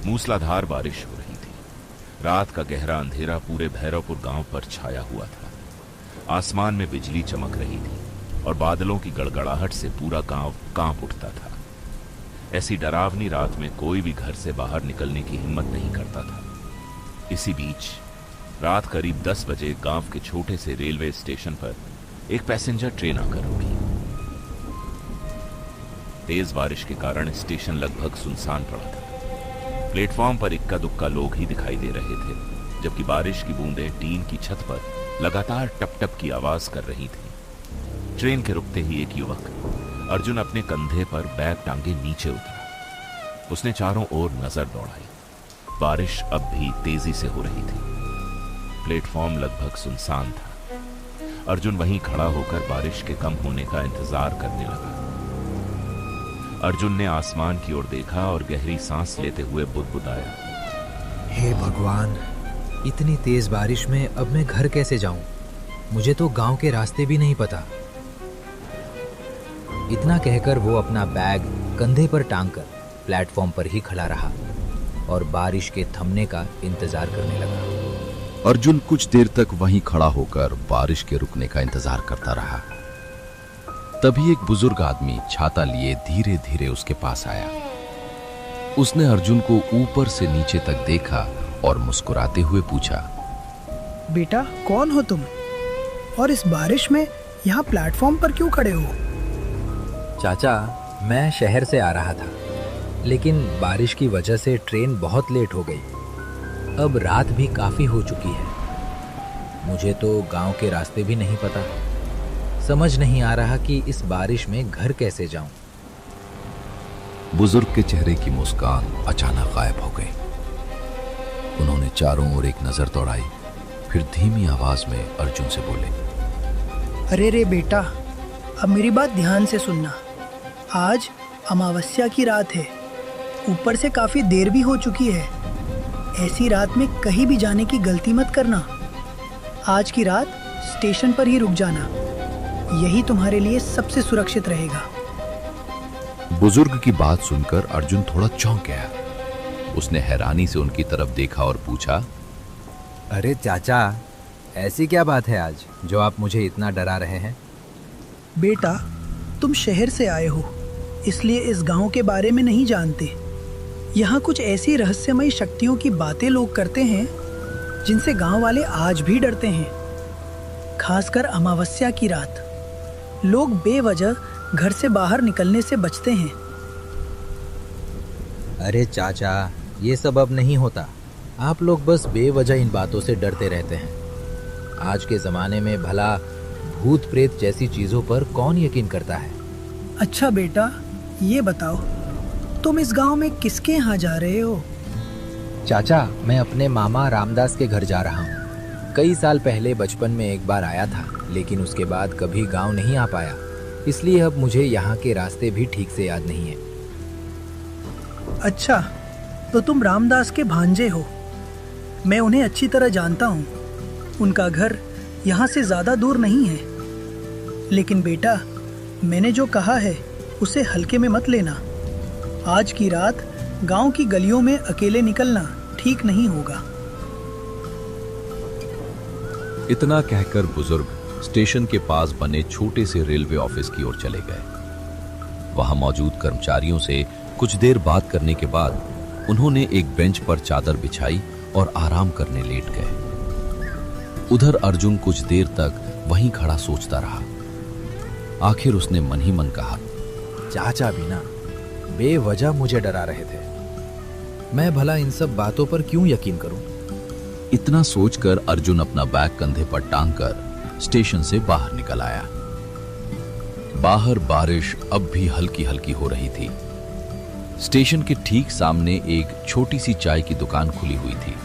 मूसलाधार बारिश हो रही थी। रात का गहरा अंधेरा पूरे भैरवपुर गांव पर छाया हुआ था। आसमान में बिजली चमक रही थी और बादलों की गड़गड़ाहट से पूरा गांव कांप उठता था। ऐसी डरावनी रात में कोई भी घर से बाहर निकलने की हिम्मत नहीं करता था। इसी बीच रात करीब 10 बजे गांव के छोटे से रेलवे स्टेशन पर एक पैसेंजर ट्रेन आकर रुकी। तेज बारिश के कारण स्टेशन लगभग सुनसान पड़ा था। प्लेटफॉर्म पर इक्का दुक्का लोग ही दिखाई दे रहे थे, जबकि बारिश की बूंदें टीन की छत पर लगातार टप टप की आवाज कर रही थी। ट्रेन के रुकते ही एक युवक अर्जुन अपने कंधे पर बैग टांगे नीचे उतरा। उसने चारों ओर नजर दौड़ाई। बारिश अब भी तेजी से हो रही थी। प्लेटफॉर्म लगभग सुनसान था। अर्जुन वहीं खड़ा होकर बारिश के कम होने का इंतजार करने लगा। अर्जुन ने आसमान की ओर देखा और गहरी सांस लेते हुए बुदबुदाया, हे भगवान, इतनी तेज बारिश में अब मैं घर कैसे जाऊं? मुझे तो गांव के रास्ते भी नहीं पता। इतना कहकर वो अपना बैग कंधे पर टांगकर प्लेटफॉर्म पर ही खड़ा रहा और बारिश के थमने का इंतजार करने लगा। अर्जुन कुछ देर तक वहीं खड़ा होकर बारिश के रुकने का इंतजार करता रहा। तभी एक बुजुर्ग आदमी छाता लिए धीरे धीरे उसके पास आया। उसने अर्जुन को ऊपर से नीचे तक देखा और मुस्कुराते हुए पूछा, बेटा, कौन हो तुम और इस बारिश में यहाँ प्लेटफॉर्म पर क्यों खड़े हो? चाचा, मैं शहर से आ रहा था, लेकिन बारिश की वजह से ट्रेन बहुत लेट हो गई। अब रात भी काफी हो चुकी है। मुझे तो गांव के रास्ते भी नहीं पता। समझ नहीं आ रहा कि इस बारिश में घर कैसे जाऊं। बुजुर्ग के चेहरे की मुस्कान अचानक गायब हो गई। उन्होंने चारों ओर एक नजर दौड़ाई, फिर धीमी आवाज में अर्जुन से बोले, अरे रे बेटा, अब मेरी बात ध्यान से सुनना। आज अमावस्या की रात है, ऊपर से काफी देर भी हो चुकी है। ऐसी रात में कहीं भी जाने की गलती मत करना। आज की रात स्टेशन पर ही रुक जाना, यही तुम्हारे लिए सबसे सुरक्षित रहेगा। बुजुर्ग की बात सुनकर अर्जुन थोड़ा चौंक गया। उसने हैरानी से उनकी तरफ देखा और पूछा, अरे चाचा, ऐसी क्या बात है आज जो आप मुझे इतना डरा रहे हैं? बेटा, तुम शहर से आए हो, इसलिए इस गांव के बारे में नहीं जानते। यहाँ कुछ ऐसी रहस्यमयी शक्तियों की बातें लोग करते हैं जिनसे गांव वाले आज भी डरते हैं। खासकर अमावस्या की रात लोग बेवजह घर से बाहर निकलने से बचते हैं। अरे चाचा, ये सब अब नहीं होता। आप लोग बस बेवजह इन बातों से डरते रहते हैं। आज के ज़माने में भला भूत प्रेत जैसी चीज़ों पर कौन यकीन करता है? अच्छा बेटा, ये बताओ, तुम इस गांव में किसके यहाँ जा रहे हो? चाचा, मैं अपने मामा रामदास के घर जा रहा हूँ। कई साल पहले बचपन में एक बार आया था, लेकिन उसके बाद कभी गांव नहीं आ पाया, इसलिए अब मुझे यहाँ के रास्ते भी ठीक से याद नहीं है। अच्छा, तो तुम रामदास के भांजे हो। मैं उन्हें अच्छी तरह जानता हूँ। उनका घर यहाँ से ज़्यादा दूर नहीं है। लेकिन बेटा, मैंने जो कहा है उसे हल्के में मत लेना। आज की रात गांव की गलियों में अकेले निकलना ठीक नहीं होगा। इतना कहकर बुजुर्ग स्टेशन के पास बने छोटे से रेलवे ऑफिस की ओर चले गए। वहां मौजूद कर्मचारियों से कुछ देर बात करने के बाद उन्होंने एक बेंच पर चादर बिछाई और आराम करने लेट गए। उधर अर्जुन कुछ देर तक वहीं खड़ा सोचता रहा। आखिर उसने मन ही मन कहा, चाचा भी ना बेवजह मुझे डरा रहे थे। मैं भला इन सब बातों पर क्यों यकीन करूं? इतना सोचकर अर्जुन अपना बैग कंधे पर टांगकर स्टेशन से बाहर निकल आया। बाहर बारिश अब भी हल्की हल्की हो रही थी। स्टेशन के ठीक सामने एक छोटी सी चाय की दुकान खुली हुई थी,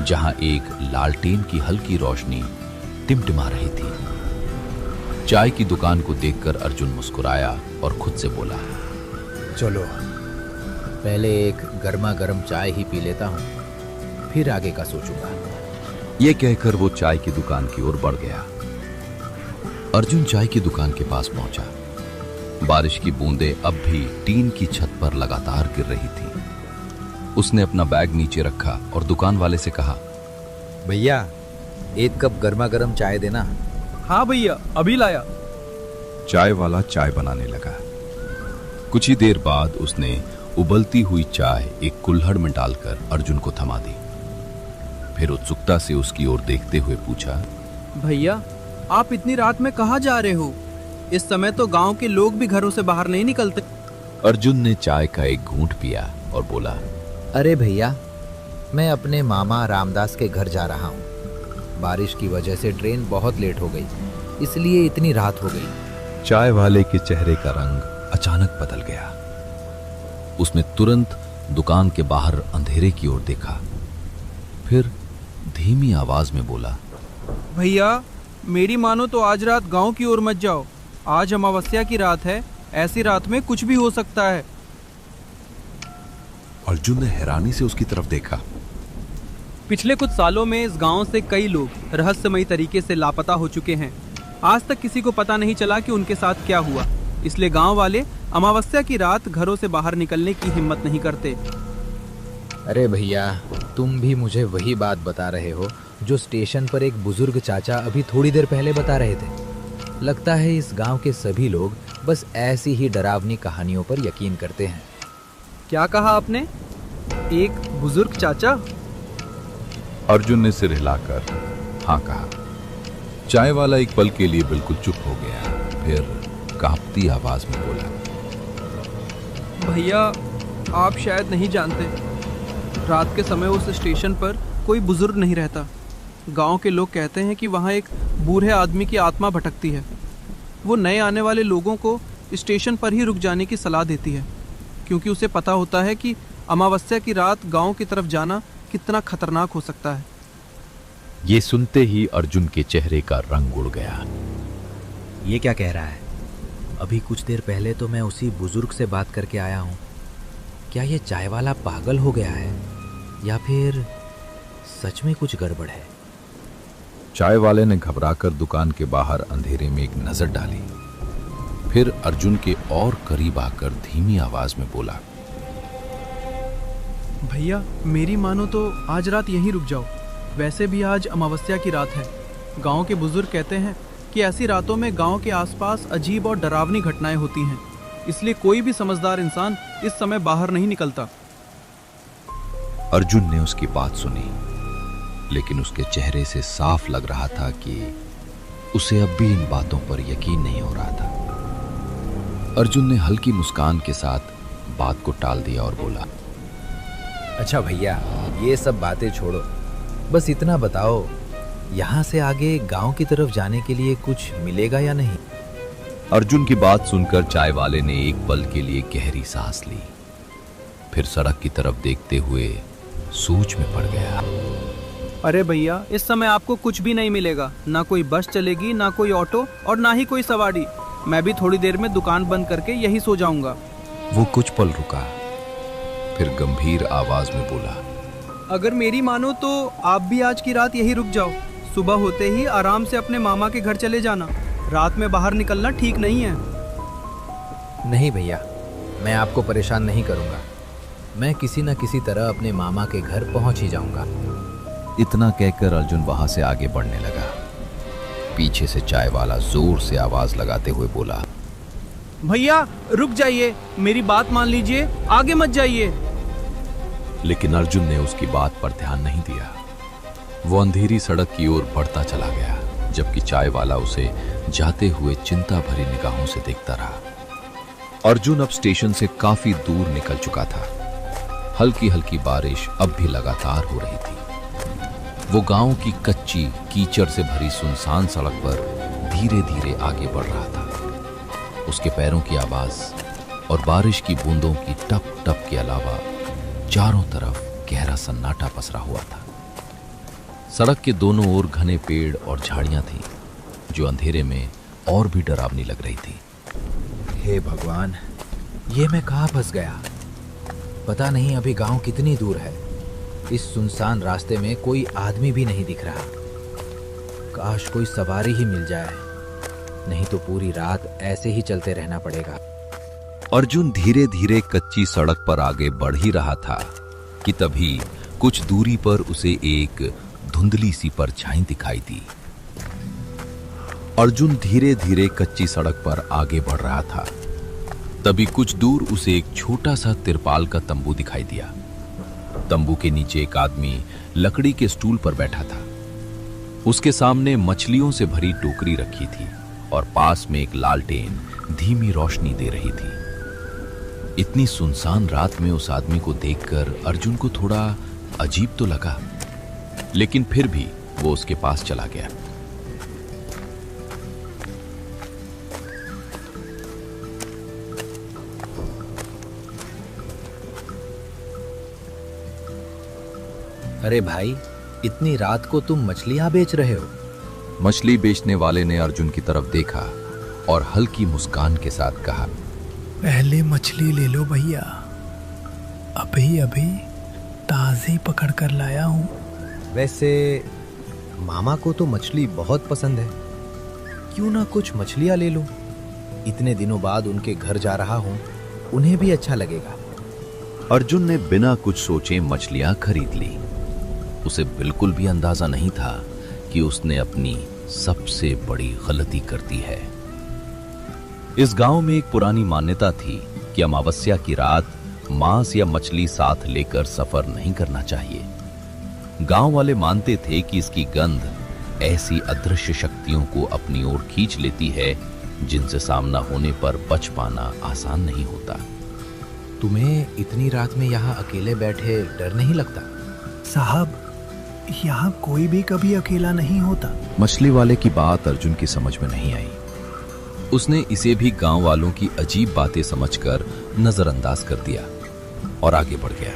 जहां एक लालटेन की हल्की रोशनी टिमटिमा रही थी। चाय की दुकान को देखकर अर्जुन मुस्कुराया और खुद से बोला, चलो पहले एक गर्मा गर्म चाय ही पी लेता हूँ, फिर आगे का सोचूंगा। यह कहकर वो चाय की दुकान की ओर बढ़ गया। अर्जुन चाय की दुकान के पास पहुंचा। बारिश की बूंदें अब भी टीन की छत पर लगातार गिर रही थी। उसने अपना बैग नीचे रखा और दुकान वाले से कहा, भैया एक कप गर्मा गर्म चाय देना। हाँ भैया, अभी लाया। चाय वाला चाय बनाने लगा। कुछ ही देर बाद उसने उबलती हुई चाय एक कुल्हड़ में डालकर अर्जुन को थमा दी। फिर उत्सुकता से उसकी ओर देखते हुए पूछा, भैया आप इतनी रात में कहाँ जा रहे हो? इस समय तो गांव के लोग भी घरों से बाहर नहीं निकलते। अर्जुन ने चाय का एक घूंट पिया और बोला, अरे भैया, मैं अपने मामा रामदास के घर जा रहा हूँ। बारिश की वजह से ट्रेन बहुत लेट हो गई, इसलिए इतनी रात हो गई। चाय वाले के चेहरे का रंग अचानक बदल गया। उसने तुरंत दुकान के बाहर अंधेरे की ओर देखा, फिर धीमी आवाज में बोला, भैया मेरी मानो तो आज रात गांव की ओर मत जाओ। आज अमावस्या की रात है, ऐसी रात में कुछ भी हो सकता है। अर्जुन ने हैरानी से उसकी तरफ देखा। पिछले कुछ सालों में इस गांव से कई लोग रहस्यमयी तरीके से लापता हो चुके हैं। आज तक किसी को पता नहीं चला कि उनके साथ क्या हुआ, इसलिए गांव वाले अमावस्या की रात घरों से बाहर निकलने की हिम्मत नहीं करते। अरे भैया, तुम भी मुझे वही बात बता रहे हो जो स्टेशन पर एक बुजुर्ग चाचा अभी थोड़ी देर पहले बता रहे थे। लगता है इस गांव के सभी लोग बस ऐसी ही डरावनी कहानियों पर यकीन करते हैं। क्या कहा आपने? एक बुजुर्ग चाचा? अर्जुन ने सिर हिलाकर हाँ कहा। चाय वाला एक पल के लिए बिल्कुल चुप हो गया, फिर कांपती आवाज में बोला, भैया आप शायद नहीं जानते, रात के समय उस स्टेशन पर कोई बुजुर्ग नहीं रहता। गांव के लोग कहते हैं कि वहाँ एक बूढ़े आदमी की आत्मा भटकती है। वो नए आने वाले लोगों को स्टेशन पर ही रुक जाने की सलाह देती है, क्योंकि उसे पता होता है कि अमावस्या की रात गांव की तरफ जाना कितना खतरनाक हो सकता है। ये सुनते ही अर्जुन के चेहरे का रंग उड़ गया। ये क्या कह रहा है? अभी कुछ देर पहले तो मैं उसी बुजुर्ग से बात करके आया हूँ। क्या ये चाय वाला पागल हो गया है या फिर सच में कुछ गड़बड़ है? चाय वाले ने घबराकर दुकान के बाहर अंधेरे में एक नजर डाली, फिर अर्जुन के और करीब आकर धीमी आवाज में बोला, भैया मेरी मानो तो आज रात यहीं रुक जाओ। वैसे भी आज अमावस्या की रात है। गांव के बुजुर्ग कहते हैं कि ऐसी रातों में गांव के आसपास अजीब और डरावनी घटनाएं होती हैं, इसलिए कोई भी समझदार इंसान इस समय बाहर नहीं निकलता। अर्जुन ने उसकी बात सुनी, लेकिन उसके चेहरे से साफ लग रहा था कि उसे अब भी इन बातों पर यकीन नहीं हो रहा था। अर्जुन ने हल्की मुस्कान के साथ बात को टाल दिया और बोला, अच्छा भैया, ये सब बातें छोड़ो, बस इतना बताओ, यहाँ से आगे गांव की तरफ जाने के लिए कुछ मिलेगा या नहीं? अर्जुन की बात सुनकर चाय वाले ने एक पल के लिए गहरी सांस ली, फिर सड़क की तरफ देखते हुए सोच में पड़ गया। अरे भैया, इस समय आपको कुछ भी नहीं मिलेगा। ना कोई बस चलेगी, ना कोई ऑटो और ना ही कोई सवारी। मैं भी थोड़ी देर में दुकान बंद करके यही सो जाऊंगा। वो कुछ पल रुका, फिर गंभीर आवाज में बोला, अगर मेरी मानो तो आप भी आज की रात यही रुक जाओ। सुबह होते ही आराम से अपने मामा के घर चले जाना। रात में बाहर निकलना ठीक नहीं है। नहीं भैया, मैं आपको परेशान नहीं करूंगा। मैं किसी न किसी तरह अपने मामा के घर पहुंच ही जाऊंगा। इतना कहकर अर्जुन वहां से आगे बढ़ने लगा। पीछे से चाय वाला जोर से आवाज लगाते हुए बोला, भैया रुक जाइए, मेरी बात मान लीजिए, आगे मत जाइए। लेकिन अर्जुन ने उसकी बात पर ध्यान नहीं दिया। वो अंधेरी सड़क की ओर बढ़ता चला गया, जबकि चाय वाला उसे जाते हुए चिंता भरी निगाहों से देखता रहा। अर्जुन अब स्टेशन से काफी दूर निकल चुका था। हल्की हल्की बारिश अब भी लगातार हो रही थी। वो गांव की कच्ची कीचड़ से भरी सुनसान सड़क पर धीरे धीरे आगे बढ़ रहा था। उसके पैरों की आवाज और बारिश की बूंदों की टप टप के अलावा चारों तरफ गहरा सन्नाटा पसरा हुआ था। सड़क के दोनों ओर घने पेड़ और झाड़ियां थीं, जो अंधेरे में और भी डरावनी लग रही थी। हे भगवान, ये मैं कहाँ फंस गया? पता नहीं अभी गांव कितनी दूर है। इस सुनसान रास्ते में कोई आदमी भी नहीं दिख रहा। काश कोई सवारी ही मिल जाए, नहीं तो पूरी रात ऐसे ही चलते रहना पड़ेगा। अर्जुन धीरे धीरे कच्ची सड़क पर आगे बढ़ ही रहा था कि तभी कुछ दूरी पर उसे एक धुंधली सी परछाई दिखाई दी। अर्जुन धीरे धीरे कच्ची सड़क पर आगे बढ़ रहा था। तभी कुछ दूर उसे एक छोटा सा तिरपाल का तंबू दिखाई दिया। तंबू के नीचे एक आदमी लकड़ी के स्टूल पर बैठा था। उसके सामने मछलियों से भरी टोकरी रखी थी और पास में एक लालटेन धीमी रोशनी दे रही थी। इतनी सुनसान रात में उस आदमी को देखकर अर्जुन को थोड़ा अजीब तो लगा, लेकिन फिर भी वो उसके पास चला गया। अरे भाई, इतनी रात को तुम मछलियां बेच रहे हो? मछली बेचने वाले ने अर्जुन की तरफ देखा और हल्की मुस्कान के साथ कहा, पहले मछली ले लो भैया, अभी अभी ताज़ी पकड़ कर लाया हूँ। वैसे मामा को तो मछली बहुत पसंद है, क्यों ना कुछ मछलियां ले लूं? इतने दिनों बाद उनके घर जा रहा हूं, उन्हें भी अच्छा लगेगा। अर्जुन ने बिना कुछ सोचे मछलियां खरीद ली। उसे बिल्कुल भी अंदाजा नहीं था कि उसने अपनी सबसे बड़ी गलती कर दी है। इस गांव में एक पुरानी मान्यता थी कि अमावस्या की रात मांस या मछली साथ लेकर सफर नहीं करना चाहिए। गांव वाले मानते थे कि इसकी गंध ऐसी अदृश्य शक्तियों को अपनी ओर खींच लेती है जिनसे सामना होने पर बच पाना आसान नहीं होता। तुम्हें इतनी रात में यहाँ अकेले बैठे डर नहीं लगता? साहब, यहाँ कोई भी कभी अकेला नहीं होता। मछली वाले की बात अर्जुन की समझ में नहीं आई। उसने इसे भी गांव वालों की अजीब बातें समझकर नजरअंदाज कर दिया और आगे बढ़ गया।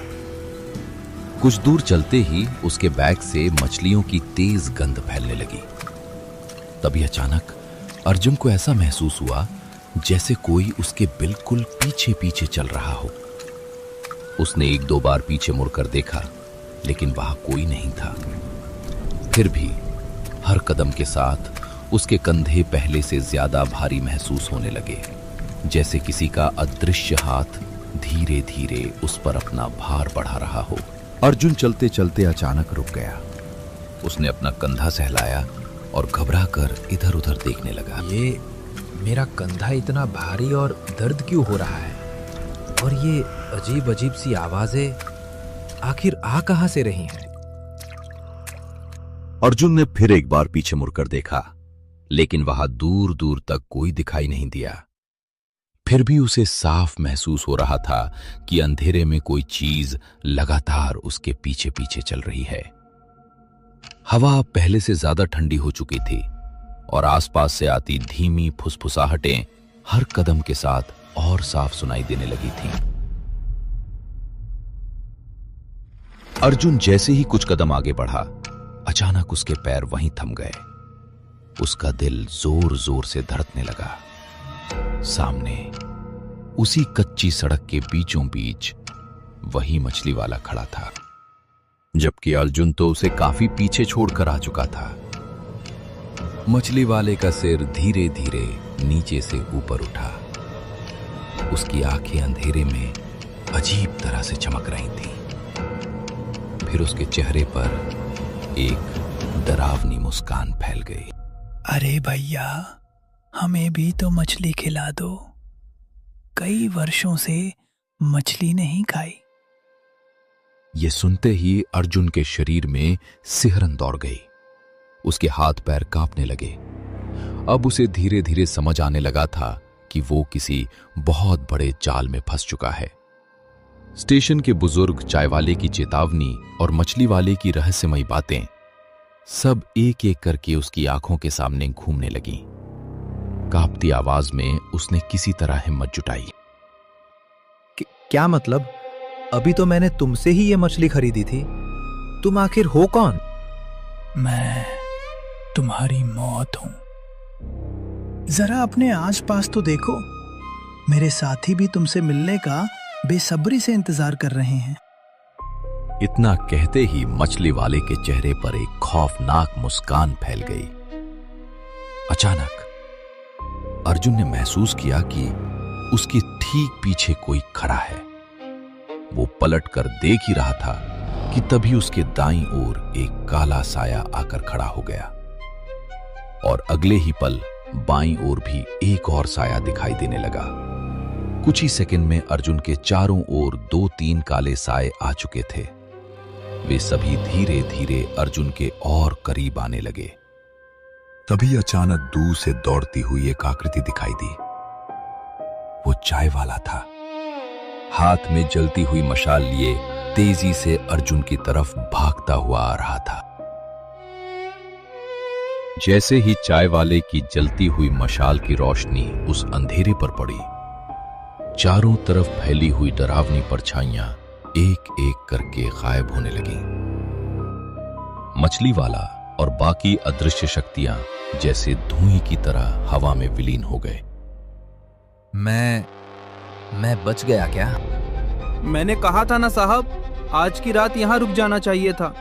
कुछ दूर चलते ही उसके बैग से मछलियों की तेज गंध फैलने लगी। तभी अचानक अर्जुन को ऐसा महसूस हुआ जैसे कोई उसके बिल्कुल पीछे पीछे चल रहा हो। उसने एक दो बार पीछे मुड़कर देखा, लेकिन वहां कोई नहीं था। फिर भी हर कदम के साथ उसके कंधे पहले से ज्यादा भारी महसूस होने लगे, जैसे किसी का अदृश्य हाथ धीरे धीरे उस पर अपना भार बढ़ा रहा हो। अर्जुन चलते चलते अचानक रुक गया। उसने अपना कंधा सहलाया और घबराकर इधर उधर देखने लगा। ये मेरा कंधा इतना भारी और दर्द क्यों हो रहा है? और ये अजीब अजीब सी आवाजें आखिर आ कहां से रही हैं? अर्जुन ने फिर एक बार पीछे मुड़कर देखा, लेकिन वहां दूर दूर तक कोई दिखाई नहीं दिया। फिर भी उसे साफ महसूस हो रहा था कि अंधेरे में कोई चीज लगातार उसके पीछे पीछे चल रही है। हवा पहले से ज्यादा ठंडी हो चुकी थी और आसपास से आती धीमी फुसफुसाहटें हर कदम के साथ और साफ सुनाई देने लगी थीं। अर्जुन जैसे ही कुछ कदम आगे बढ़ा, अचानक उसके पैर वहीं थम गए। उसका दिल जोर जोर से धड़कने लगा। सामने उसी कच्ची सड़क के बीचों बीच वही मछली वाला खड़ा था, जबकि अर्जुन तो उसे काफी पीछे छोड़कर आ चुका था। मछली वाले का सिर धीरे धीरे नीचे से ऊपर उठा। उसकी आंखें अंधेरे में अजीब तरह से चमक रही थीं। फिर उसके चेहरे पर एक डरावनी मुस्कान फैल गई। अरे भैया, हमें भी तो मछली खिला दो, कई वर्षों से मछली नहीं खाई। ये सुनते ही अर्जुन के शरीर में सिहरन दौड़ गई। उसके हाथ पैर कांपने लगे। अब उसे धीरे धीरे समझ आने लगा था कि वो किसी बहुत बड़े जाल में फंस चुका है। स्टेशन के बुजुर्ग, चाय वाले की चेतावनी और मछली वाले की रहस्यमयी बातें सब एक एक करके उसकी आंखों के सामने घूमने लगी। कांपती आवाज में उसने किसी तरह हिम्मत जुटाई। क्या मतलब? अभी तो मैंने तुमसे ही ये मछली खरीदी थी। तुम आखिर हो कौन? मैं तुम्हारी मौत हूं। जरा अपने आसपास तो देखो, मेरे साथी भी तुमसे मिलने का बेसब्री से इंतजार कर रहे हैं। इतना कहते ही मछली वाले के चेहरे पर एक खौफनाक मुस्कान फैल गई। अचानक अर्जुन ने महसूस किया कि उसके ठीक पीछे कोई खड़ा है। वो पलट कर देख ही रहा था कि तभी उसके दाईं ओर एक काला साया आकर खड़ा हो गया और अगले ही पल बाईं ओर भी एक और साया दिखाई देने लगा। कुछ ही सेकंड में अर्जुन के चारों ओर 2-3 काले साए आ चुके थे। वे सभी धीरे धीरे अर्जुन के और करीब आने लगे। तभी अचानक दूर से दौड़ती हुई एक आकृति दिखाई दी। वो चाय वाला था। हाथ में जलती हुई मशाल लिए तेजी से अर्जुन की तरफ भागता हुआ आ रहा था। जैसे ही चाय वाले की जलती हुई मशाल की रोशनी उस अंधेरे पर पड़ी, चारों तरफ फैली हुई डरावनी परछाइयां एक एक करके गायब होने लगी। मछली वाला और बाकी अदृश्य शक्तियां जैसे धुएं की तरह हवा में विलीन हो गए। मैं बच गया क्या? मैंने कहा था ना साहब, आज की रात यहाँ रुक जाना चाहिए था।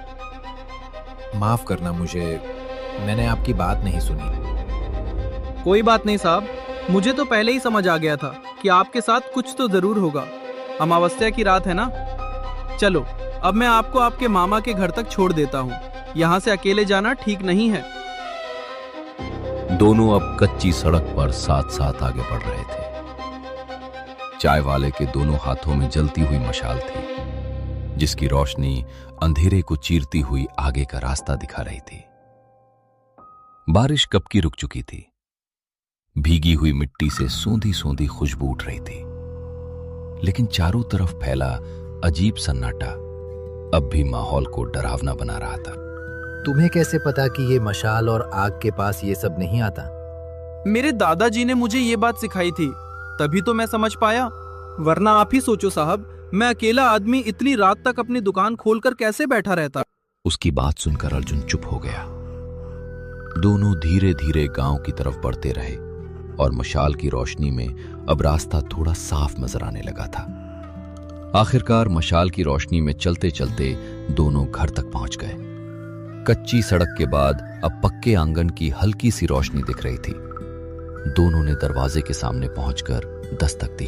माफ करना मुझे, मैंने आपकी बात नहीं सुनी। कोई बात नहीं साहब, मुझे तो पहले ही समझ आ गया था कि आपके साथ कुछ तो जरूर होगा। अमावस्या की रात है ना। चलो अब मैं आपको आपके मामा के घर तक छोड़ देता हूँ। यहाँ से अकेले जाना ठीक नहीं है। दोनों अब कच्ची सड़क पर साथ साथ आगे बढ़ रहे थे। चाय वाले के दोनों हाथों में जलती हुई मशाल थी, जिसकी रोशनी अंधेरे को चीरती हुई आगे का रास्ता दिखा रही थी। बारिश कब की रुक चुकी थी। भीगी हुई मिट्टी से सोंधी सोंधी खुशबू उठ रही थी, लेकिन चारों तरफ फैला अजीब सन्नाटा अब भी माहौल को डरावना बना रहा था। तुम्हें कैसे पता कि ये मशाल और आग के पास ये सब नहीं आता? मेरे दादाजी ने मुझे ये बात सिखाई थी, तभी तो मैं समझ पाया। वरना आप ही सोचो साहब, मैं अकेला आदमी इतनी रात तक अपनी दुकान खोलकर कैसे बैठा रहता। उसकी बात सुनकर अर्जुन चुप हो गया। दोनों धीरे धीरे गांव की तरफ बढ़ते रहे और मशाल की रोशनी में अब रास्ता थोड़ा साफ नजर आने लगा था। आखिरकार मशाल की रोशनी में चलते चलते दोनों घर तक पहुंच गए। कच्ची सड़क के बाद अब पक्के आंगन की हल्की सी रोशनी दिख रही थी। दोनों ने दरवाजे के सामने पहुंचकर दस्तक दी।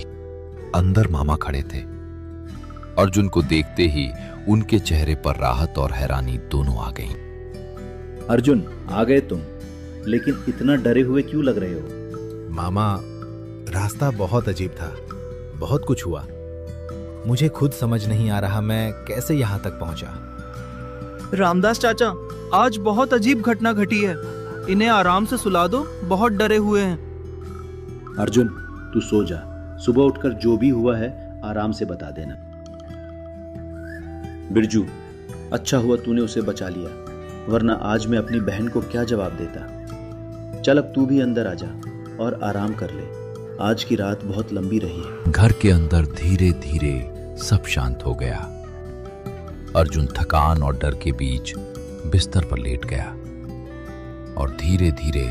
अंदर मामा खड़े थे। अर्जुन को देखते ही उनके चेहरे पर राहत और हैरानी दोनों आ गईं। अर्जुन, आ गए तुम, लेकिन इतना डरे हुए क्यों लग रहे हो? मामा, रास्ता बहुत अजीब था, बहुत कुछ हुआ। मुझे खुद समझ नहीं आ रहा मैं कैसे यहाँ तक पहुंचा। रामदास चाचा, आज बहुत अजीब घटना घटी है। इन्हें आराम से सुला दो, बहुत डरे हुए हैं। अर्जुन, तू सो जा। सुबह उठकर जो भी हुआ है आराम से बता देना। बिरजू, अच्छा हुआ तूने उसे बचा लिया, वरना आज मैं अपनी बहन को क्या जवाब देता। चल अब तू भी अंदर आ जा और आराम कर ले। आज की रात बहुत लंबी रही है। घर के अंदर धीरे धीरे सब शांत हो गया। अर्जुन थकान और डर के बीच बिस्तर पर लेट गया और धीरे धीरे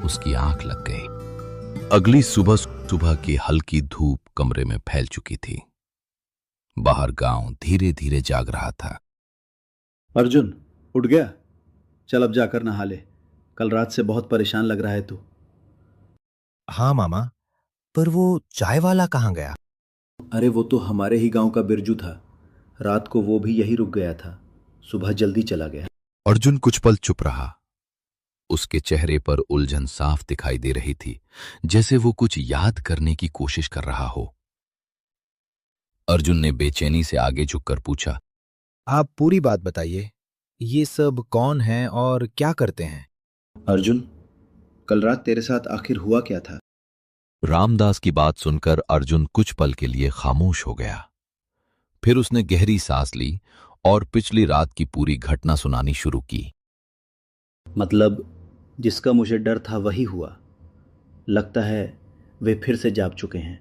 उसकी आंख लग गई। अगली सुबह सुबह की हल्की धूप कमरे में फैल चुकी थी। बाहर गांव धीरे धीरे जाग रहा था। अर्जुन, उठ गया? चल अब जाकर नहा ले। कल रात से बहुत परेशान लग रहा है तू। हाँ मामा, पर वो चाय वाला कहाँ गया? अरे वो तो हमारे ही गांव का बिरजू था। रात को वो भी यही रुक गया था, सुबह जल्दी चला गया। अर्जुन कुछ पल चुप रहा। उसके चेहरे पर उलझन साफ दिखाई दे रही थी, जैसे वो कुछ याद करने की कोशिश कर रहा हो। अर्जुन ने बेचैनी से आगे झुककर पूछा, आप पूरी बात बताइए। ये सब कौन है और क्या करते हैं? अर्जुन, कल रात तेरे साथ आखिर हुआ क्या था? रामदास की बात सुनकर अर्जुन कुछ पल के लिए खामोश हो गया। फिर उसने गहरी सांस ली और पिछली रात की पूरी घटना सुनानी शुरू की। मतलब जिसका मुझे डर था वही हुआ। लगता है वे फिर से जाग चुके हैं।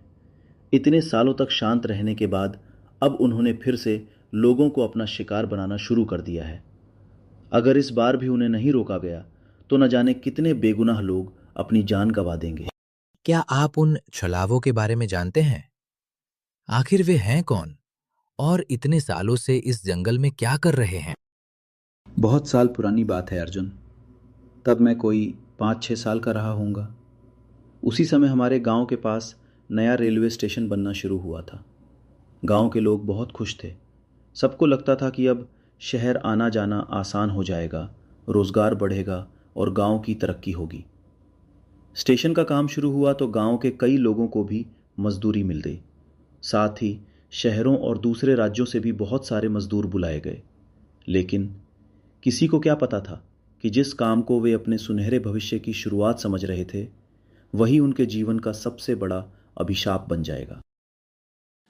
इतने सालों तक शांत रहने के बाद अब उन्होंने फिर से लोगों को अपना शिकार बनाना शुरू कर दिया है। अगर इस बार भी उन्हें नहीं रोका गया तो न जाने कितने बेगुनाह लोग अपनी जान गंवा देंगे। क्या आप उन छलावों के बारे में जानते हैं? आखिर वे हैं कौन और इतने सालों से इस जंगल में क्या कर रहे हैं? बहुत साल पुरानी बात है अर्जुन। तब मैं कोई 5-6 साल का रहा होऊंगा। उसी समय हमारे गांव के पास नया रेलवे स्टेशन बनना शुरू हुआ था। गांव के लोग बहुत खुश थे। सबको लगता था कि अब शहर आना जाना आसान हो जाएगा, रोजगार बढ़ेगा और गांव की तरक्की होगी। स्टेशन का काम शुरू हुआ तो गांव के कई लोगों को भी मजदूरी मिल गई। साथ ही शहरों और दूसरे राज्यों से भी बहुत सारे मजदूर बुलाए गए। लेकिन किसी को क्या पता था कि जिस काम को वे अपने सुनहरे भविष्य की शुरुआत समझ रहे थे, वही उनके जीवन का सबसे बड़ा अभिशाप बन जाएगा।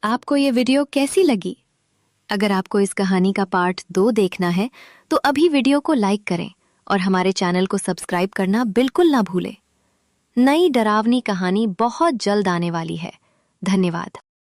आपको ये वीडियो कैसी लगी? अगर आपको इस कहानी का पार्ट 2 देखना है तो अभी वीडियो को लाइक करें और हमारे चैनल को सब्सक्राइब करना बिल्कुल ना भूलें। नई डरावनी कहानी बहुत जल्द आने वाली है। धन्यवाद।